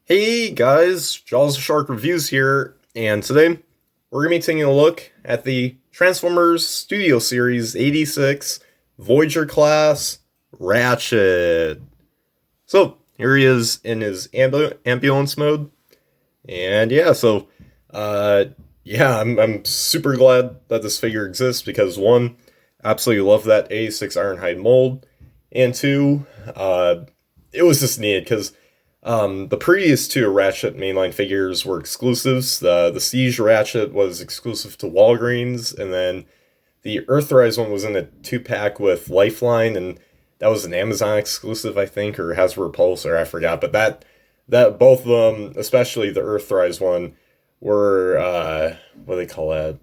Hey guys, Jaws the Shark Reviews here, and today we're going to be taking a look at the Transformers Studio Series 86 Voyager class Ratchet. So, here he is in his ambulance mode, and uh, I'm super glad that this figure exists because one, absolutely love that 86 Ironhide mold, and two, it was just needed because the previous two Ratchet mainline figures were exclusives. The Siege Ratchet was exclusive to Walgreens, and then the Earthrise one was in a 2-pack with Lifeline, and that was an Amazon exclusive, I think, or Hasbro Pulse, or I forgot. But that both of them, especially the Earthrise one, were what do they call that?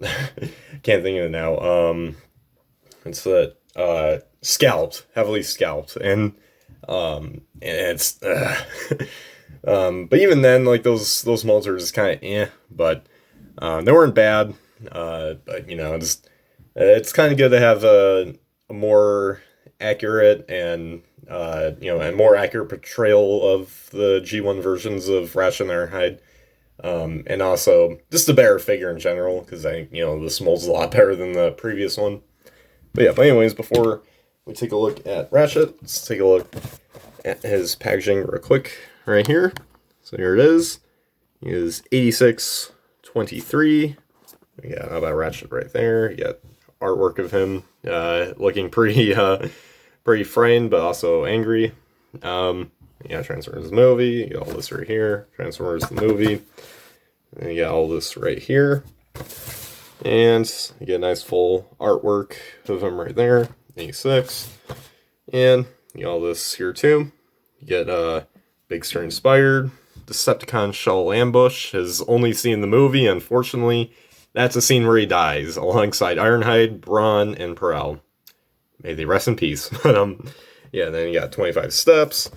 Can't think of it now. It's that scalped, heavily scalped, and it's but even then, like those molds are just kind of but they weren't bad. But it's kind of good to have a more accurate and more accurate portrayal of the G1 versions of Ratchet and Ironhide. And also just a better figure in general, because I think this mold's a lot better than the previous one. But anyways, before we take a look at Ratchet, let's take a look at his packaging real quick right here. So here it is. He is 8623. We got about Ratchet right there. You got artwork of him looking pretty frightened, but also angry. Transformers the movie. You got all this right here. Transformers the movie. And you got all this right here. And you get a nice full artwork of him right there. 86. And you got all this here too. You get Big Star inspired. Decepticon Shell Ambush, his only scene in the movie. Unfortunately, that's a scene where he dies alongside Ironhide, Brawn, and Prowl. May they rest in peace. But then you got 25 steps.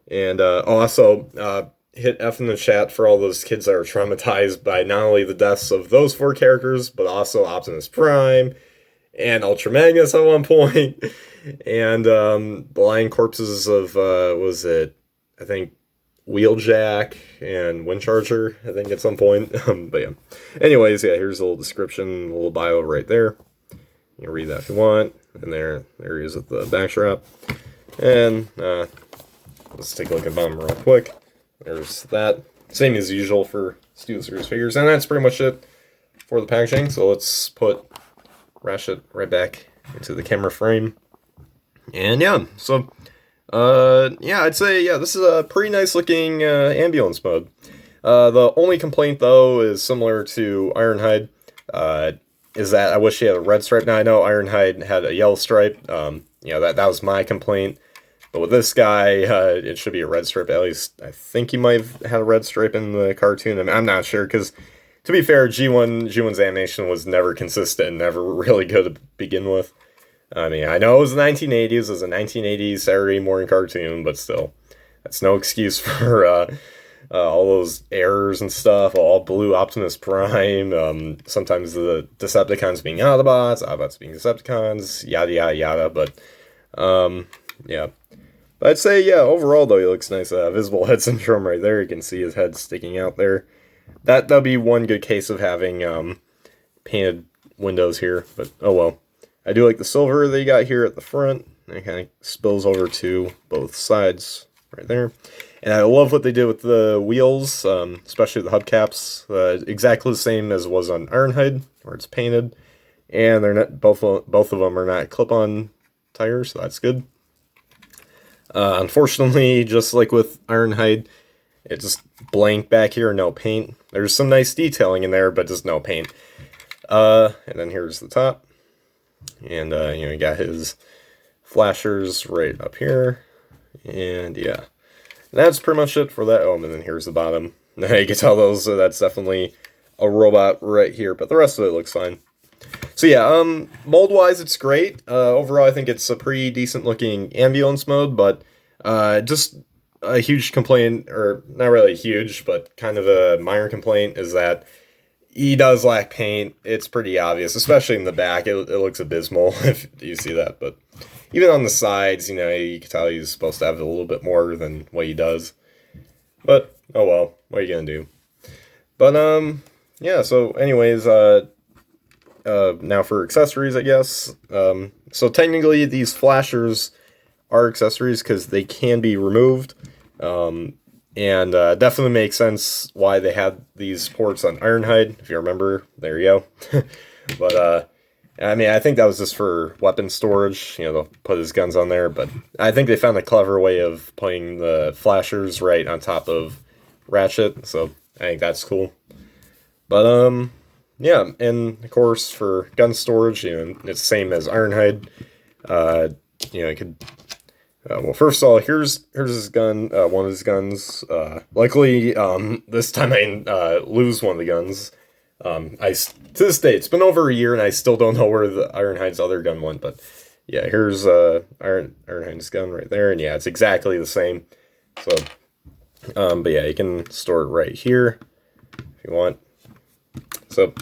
And also hit F in the chat for all those kids that are traumatized by not only the deaths of those 4 characters, but also Optimus Prime and Ultra Magnus at one point. And the lying corpses of, I think, Wheeljack and Windcharger, I think, at some point. Anyways, here's a little description, a little bio right there. You can read that if you want. And there he is with the backstrap. And let's take a look at them real quick. There's that. Same as usual for Studio Series figures. And that's pretty much it for the packaging. So let's put Ratchet right back into the camera frame. And I'd say, this is a pretty nice looking ambulance mode. The only complaint, though, is similar to Ironhide, is that I wish he had a red stripe. Now, I know Ironhide had a yellow stripe. That was my complaint. But with this guy, it should be a red stripe. At least I think he might have had a red stripe in the cartoon. I'm not sure, because to be fair, G1's animation was never consistent and never really good to begin with. I mean, I know it was the 1980s. It was a 1980s Saturday morning cartoon, but still, that's no excuse for all those errors and stuff. All blue Optimus Prime. Sometimes the Decepticons being Autobots, Autobots being Decepticons, yada yada yada. But But I'd say, overall, though, he looks nice. Visible head syndrome right there. You can see his head sticking out there. That'll be one good case of having painted windows here. But, oh well. I do like the silver they got here at the front. It kind of spills over to both sides right there. And I love what they did with the wheels, especially the hubcaps. Exactly the same as was on Ironhide, where it's painted. And they're not both of them are not clip-on tires, so that's good. Unfortunately, just like with Ironhide, it's just blank back here, no paint. There's some nice detailing in there, but just no paint. And then here's the top. And, you got his flashers right up here. And, that's pretty much it for that. Oh, and then here's the bottom. You can tell those, that's definitely a robot right here, but the rest of it looks fine. So, mold-wise, it's great. Overall, I think it's a pretty decent-looking ambulance mode, but just a huge complaint, or not really huge, but kind of a minor complaint, is that he does lack paint. It's pretty obvious, especially in the back. It looks abysmal if you see that. But even on the sides, you can tell he's supposed to have a little bit more than what he does. But, oh well, what are you gonna do? But, yeah, so anyways, now for accessories, I guess. So technically, these flashers are accessories because they can be removed. And definitely makes sense why they had these ports on Ironhide, if you remember. There you go. But, I mean, I think that was just for weapon storage, you know, they'll put his guns on there, but I think they found a clever way of putting the flashers right on top of Ratchet, so I think that's cool. But, yeah, and of course, for gun storage, you know, it's the same as Ironhide. You know, you could well, first of all, here's his gun, one of his guns. Luckily, this time I lose one of the guns. To this day, it's been over a year, and I still don't know where the Ironhide's other gun went. But yeah, here's Ironhide's gun right there, and yeah, it's exactly the same. So, but yeah, you can store it right here if you want. So,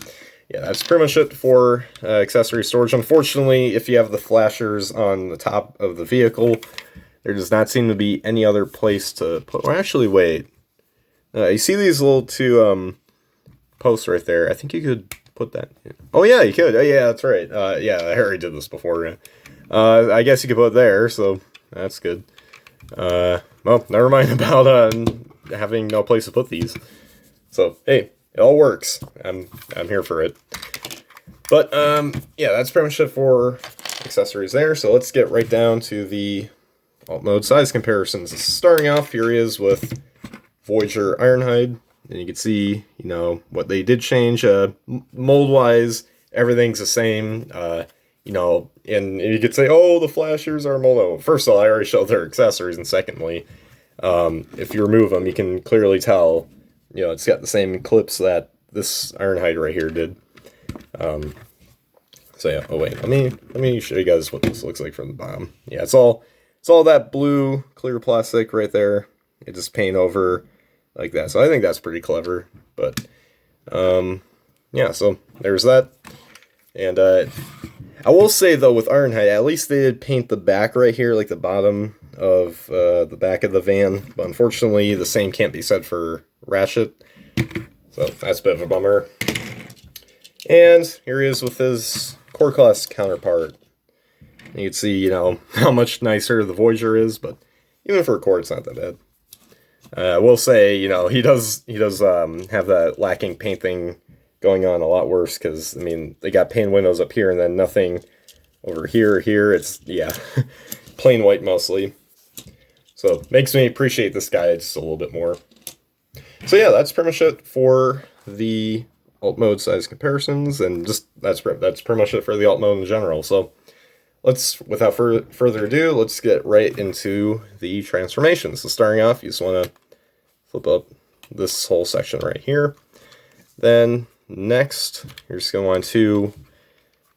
yeah, that's pretty much it for accessory storage. Unfortunately, if you have the flashers on the top of the vehicle, there does not seem to be any other place to put. Well, actually, wait. You see these little two posts right there? I think you could put that in. Oh, yeah, you could. Oh, yeah, that's right. Yeah, I already did this before. I guess you could put it there, so that's good. Well, never mind about having no place to put these. So, hey, it all works. I'm here for it. But, yeah, that's pretty much it for accessories there. So let's get right down to the alt mode size comparisons. Starting off, here he is with Voyager Ironhide. And you can see, you know, what they did change. Mold-wise, everything's the same. You know, and you could say, oh, the flashers are mold. Oh, first of all, I already showed their accessories. And secondly, if you remove them, you can clearly tell, you know, it's got the same clips that this Ironhide right here did. So yeah, oh wait, let me show you guys what this looks like from the bottom. Yeah, it's all that blue clear plastic right there. It just paint over like that. So I think that's pretty clever. But yeah, so there's that. And I will say though, with Ironhide, at least they did paint the back right here, like the bottom of the back of the van. But unfortunately, the same can't be said for Ratchet. So that's a bit of a bummer. And here he is with his core class counterpart. You can see, you know, how much nicer the Voyager is, but even for a core, it's not that bad. I will say, you know, he does have that lacking paint thing going on a lot worse, because, I mean, they got paint windows up here and then nothing over here. Here, it's, yeah, plain white mostly. So, makes me appreciate this guy just a little bit more. So yeah, that's pretty much it for the alt mode size comparisons, and just that's pretty much it for the alt mode in general. So let's, without further ado, let's get right into the transformations. So starting off, you just want to flip up this whole section right here. Then next, you're just going to want to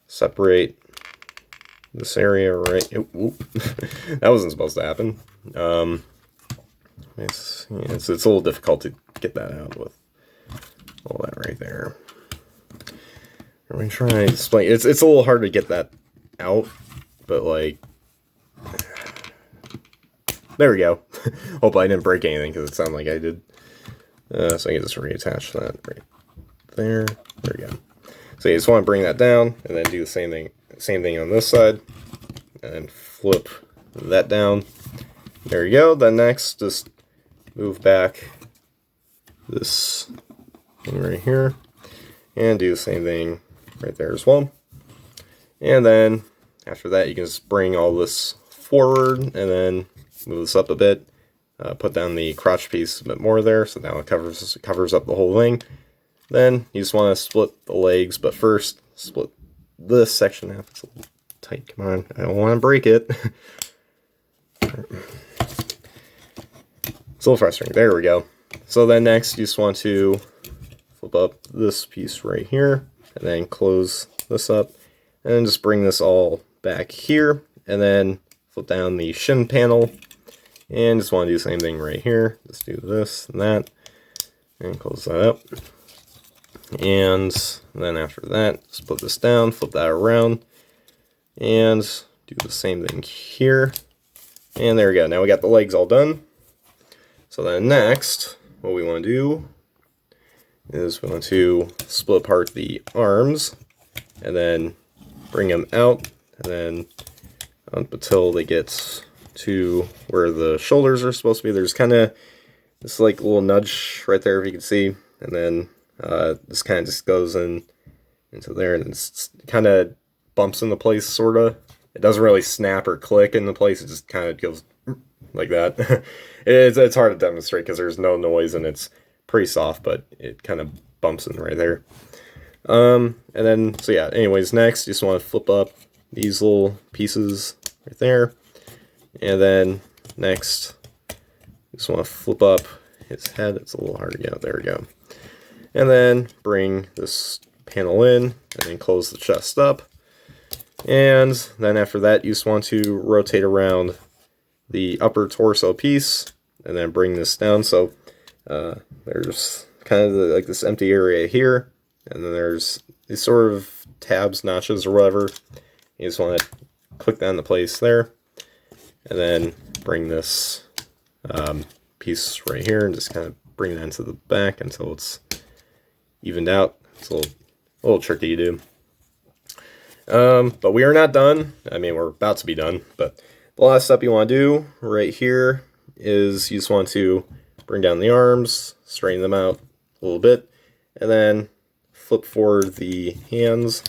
separate this area right. That wasn't supposed to happen. It's a little difficult to get that out with all that right there. I'm going to try and explain. It's a little hard to get that out, but like, there we go. Hope I didn't break anything, because it sounded like I did. So I can just reattach that right there. There we go. So you just want to bring that down, and then do the same thing on this side, and flip that down. There you go. Then next, just move back this thing right here, and do the same thing right there as well. And then after that, you can just bring all this forward, and then move this up a bit. Put down the crotch piece a bit more there, so now it covers up the whole thing. Then you just want to split the legs, but first split this section half. It's a little tight. Come on, I don't want to break it. It's a little frustrating. There we go. So then next, you just want to flip up this piece right here, and then close this up, and then just bring this all back here, and then flip down the shin panel, and just want to do the same thing right here. Just do this and that, and close that up. And then after that, split this down, flip that around, and do the same thing here. And there we go. Now we got the legs all done. So then next, what we want to do is we want to split apart the arms and then bring them out and then up until they get to where the shoulders are supposed to be. There's kind of this like little nudge right there, if you can see, and then this kind of just goes into there, and it's kind of bumps into place, sort of. It doesn't really snap or click into place. It just kind of goes like that. It's hard to demonstrate because there's no noise and it's pretty soft, but it kind of bumps in right there. And then, so yeah, anyways, next, you just want to flip up these little pieces right there. And then next, you just want to flip up his head. It's a little hard to get out. There we go. And then bring this panel in and then close the chest up. And then after that, you just want to rotate around the upper torso piece and then bring this down. So there's kind of like this empty area here, and then there's these sort of tabs, notches, or whatever. You just want to click that into place there, and then bring this piece right here and just kind of bring that into the back until it's evened out. It's a little tricky to do. But we are not done. I mean, we're about to be done, but the last step you want to do right here is you just want to bring down the arms, straighten them out a little bit, and then flip forward the hands.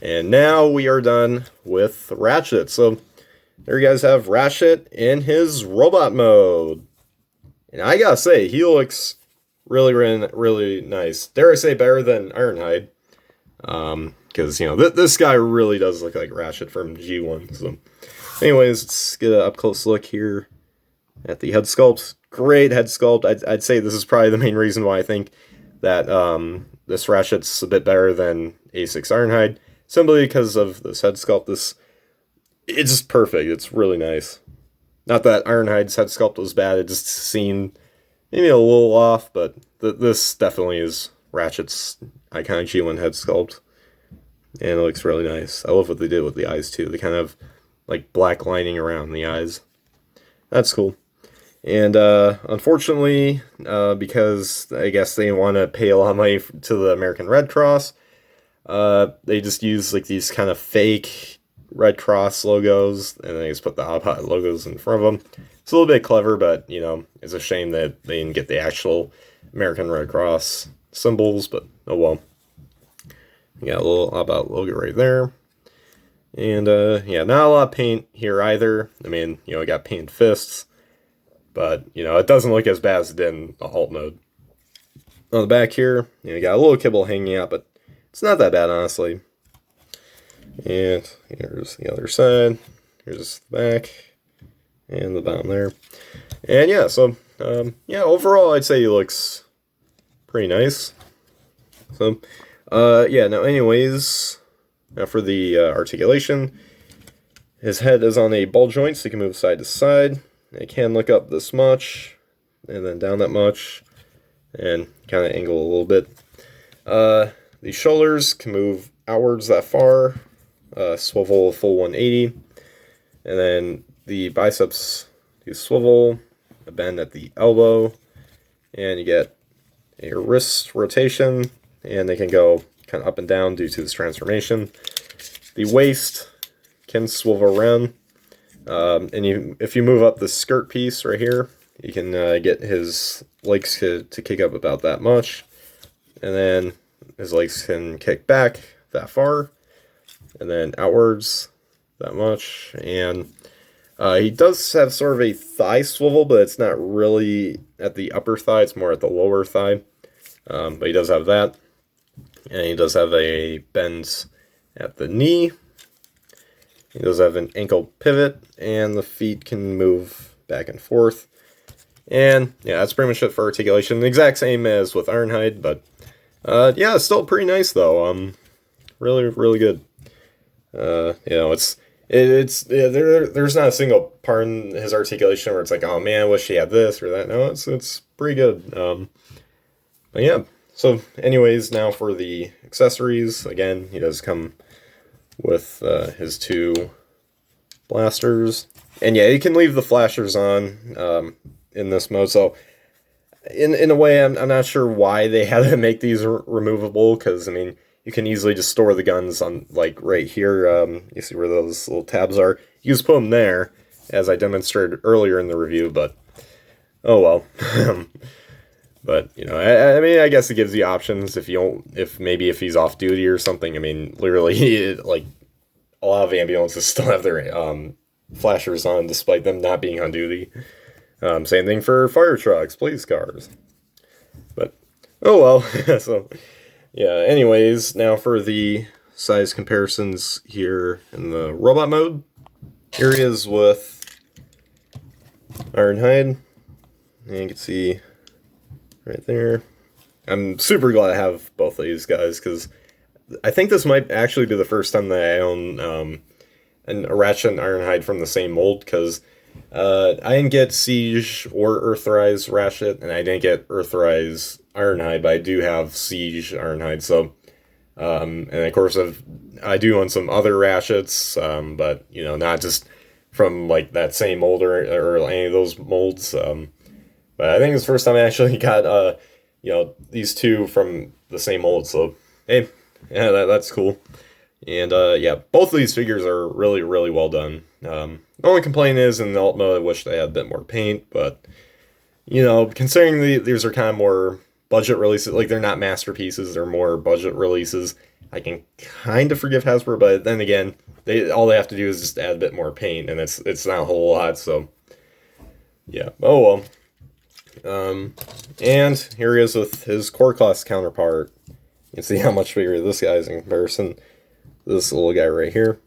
And now we are done with Ratchet. So there you guys have Ratchet in his robot mode. And I gotta say, he looks really, really, really nice. Dare I say better than Ironhide. Because, you know, this guy really does look like Ratchet from G1. So, anyways, let's get an up-close look here at the head sculpt. Great head sculpt. I'd say this is probably the main reason why I think that this Ratchet's a bit better than A6 Ironhide. Simply because of this head sculpt. It's just perfect. It's really nice. Not that Ironhide's head sculpt was bad. It just seemed maybe a little off, but this definitely is Ratchet's iconic G1 head sculpt. And it looks really nice. I love what they did with the eyes, too. They kind of, like, black lining around the eyes. That's cool. And, unfortunately, because I guess they want to pay a lot of money to the American Red Cross, they just use, like, these kind of fake Red Cross logos, and they just put the Autobot logos in front of them. It's a little bit clever, but, you know, it's a shame that they didn't get the actual American Red Cross symbols, but oh well. You got a little Autobot logo right there. And, yeah, not a lot of paint here either. I mean, you know, I got painted fists, but, you know, it doesn't look as bad as it did in the alt mode. On the back here, you know, you got a little kibble hanging out, but it's not that bad, honestly. And here's the other side. Here's the back and the bottom there. And yeah, so yeah, overall I'd say he looks pretty nice. So yeah, now anyways, now for the articulation, his head is on a ball joint, so he can move side to side. It can look up this much and then down that much and kind of angle a little bit. The shoulders can move outwards that far, swivel a full 180, and then the biceps, you swivel, a bend at the elbow, and you get a wrist rotation, and they can go kind of up and down due to this transformation. The waist can swivel around, and if you move up the skirt piece right here, you can get his legs to kick up about that much, and then his legs can kick back that far, and then outwards that much, and he does have sort of a thigh swivel, but it's not really at the upper thigh, it's more at the lower thigh, but he does have that, and he does have a bend at the knee. He does have an ankle pivot, and the feet can move back and forth. And yeah, that's pretty much it for articulation. The exact same as with Ironhide, but yeah, it's still pretty nice though. Really, really good. You know, there's not a single part in his articulation where it's like, oh man, I wish he had this or that. No, it's pretty good. But yeah. So, anyways, now for the accessories. Again, he does come with his two blasters. And yeah, you can leave the flashers on. in this mode. So in a way, I'm not sure why they had to make these removable, because I mean, you can easily just store the guns on, like, right here. You see where those little tabs are. You just put them there, as I demonstrated earlier in the review. But oh well. But you know, I mean, I guess it gives you options if you don't, if he's off duty or something. I mean, literally, like, a lot of ambulances still have their flashers on despite them not being on duty. Same thing for fire trucks, police cars. But oh well. So yeah. Anyways, now for the size comparisons here in the robot mode. Here he is with Ironhide, and you can see right there. I'm super glad I have both of these guys, because I think this might actually be the first time that I own a Ratchet and Ironhide from the same mold, because I didn't get Siege or Earthrise Ratchet, and I didn't get Earthrise Ironhide, but I do have Siege Ironhide. So, and of course I do own some other Ratchets, but you know, not just from like that same mold or any of those molds. But I think it's the first time I actually got, you know, these two from the same mold. So, hey, yeah, that's cool. And, yeah, both of these figures are really, really well done. The only complaint is in the alt mode, I wish they had a bit more paint. But, you know, considering these are kind of more budget releases, like, they're not masterpieces, they're more budget releases, I can kind of forgive Hasbro. But then again, all they have to do is just add a bit more paint, and it's not a whole lot. So, yeah. Oh, well. And here he is with his core class counterpart. You can see how much bigger this guy is in comparison to this little guy right here.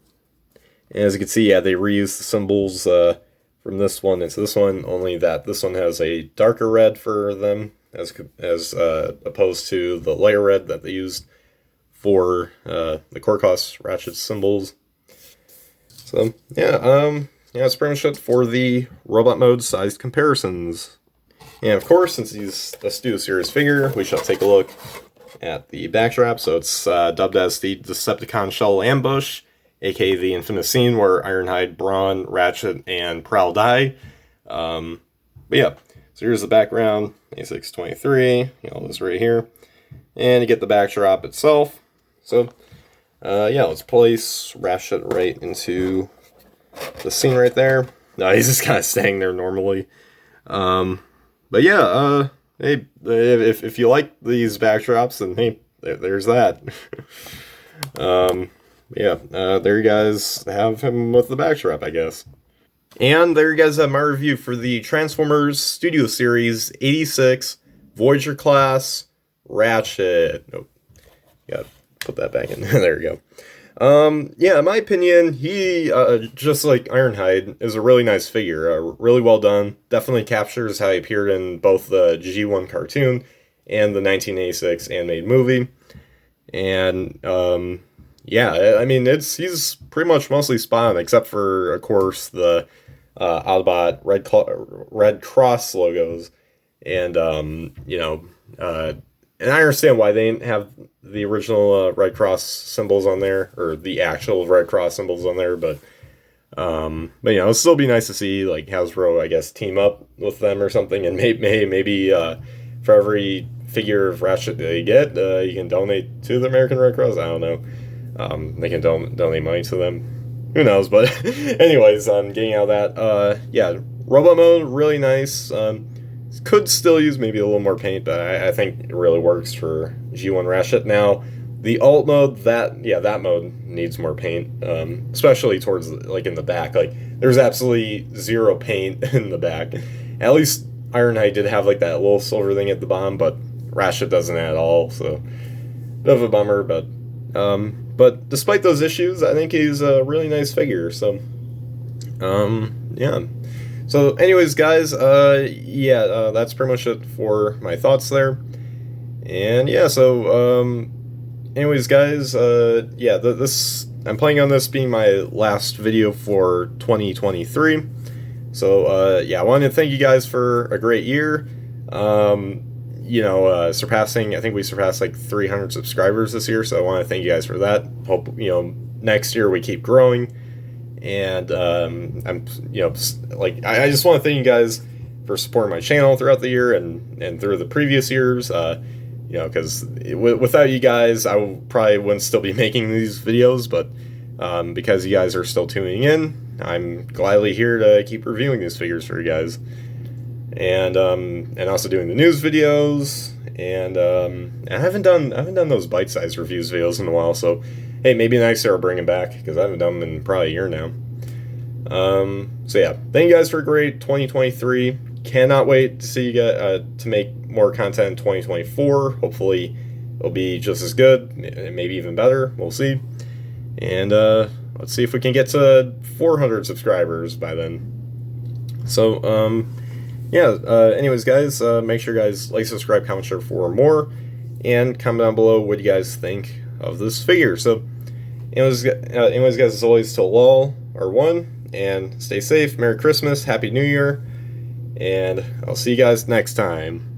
And as you can see, yeah, they reused the symbols from this one into this one, only that this one has a darker red for them as opposed to the lighter red that they used for the core class Ratchet symbols. So yeah, yeah, that's pretty much it for the robot mode sized comparisons. And of course, since he's a Studio Series figure, we shall take a look at the backdrop. So it's dubbed as the Decepticon Shuttle Ambush, aka the infamous scene where Ironhide, Brawn, Ratchet, and Prowl die. But yeah, so here's the background, A623, you know, this right here. And you get the backdrop itself. So, yeah, let's place Ratchet right into the scene right there. No, he's just kind of staying there normally. But yeah, hey, if you like these backdrops, then hey, there's that. Yeah, there you guys have him with the backdrop, I guess. And there you guys have my review for the Transformers Studio Series 86 Voyager class Ratchet. Nope, gotta put that back in. There we go. Yeah, in my opinion, he, just like Ironhide, is a really nice figure. Really well done. Definitely captures how he appeared in both the G1 cartoon and the 1986 animated movie. And, yeah, I mean, he's pretty much mostly spot on, except for, of course, the Autobot Red Cross logos. And, you know, and I understand why they didn't have the original Red Cross symbols on there, or the actual Red Cross symbols on there, but you know, it'll still be nice to see, like, Hasbro, I guess, team up with them or something, and maybe for every figure of Ratchet they get, you can donate to the American Red Cross. I don't know. They can donate money to them. Who knows? But anyways, getting out of that, yeah, robot mode, really nice. Could still use maybe a little more paint, but I think it really works for G1 Ratchet. Now, the alt mode, that mode needs more paint, especially towards, like, in the back. Like, there's absolutely zero paint in the back. At least Ironhide did have, like, that little silver thing at the bottom, but Ratchet doesn't at all, so bit of a bummer. But despite those issues, I think he's a really nice figure. So, yeah. So, anyways, guys, yeah, that's pretty much it for my thoughts there. And yeah, so, anyways, guys, yeah, I'm planning on this being my last video for 2023. So, yeah, I wanted to thank you guys for a great year. You know, I think we surpassed like 300 subscribers this year, so I want to thank you guys for that. Hope, you know, next year we keep growing. And I'm, you know, like, I just want to thank you guys for supporting my channel throughout the year and through the previous years. Because without you guys, I probably wouldn't still be making these videos, but because you guys are still tuning in, I'm gladly here to keep reviewing these figures for you guys, and also doing the news videos, and I haven't done those bite-sized reviews videos in a while, so hey, maybe next year I'll bring them back, because I haven't done them in probably a year now. So yeah, thank you guys for a great 2023. Cannot wait to see you guys to make more content in 2024. Hopefully it'll be just as good, maybe even better. We'll see. And let's see if we can get to 400 subscribers by then. So anyways, guys, make sure you guys like, subscribe, comment, share for more, and comment down below what you guys think of this figure. So anyways, guys, as always, till all are one, and stay safe. Merry Christmas, Happy New Year, and I'll see you guys next time.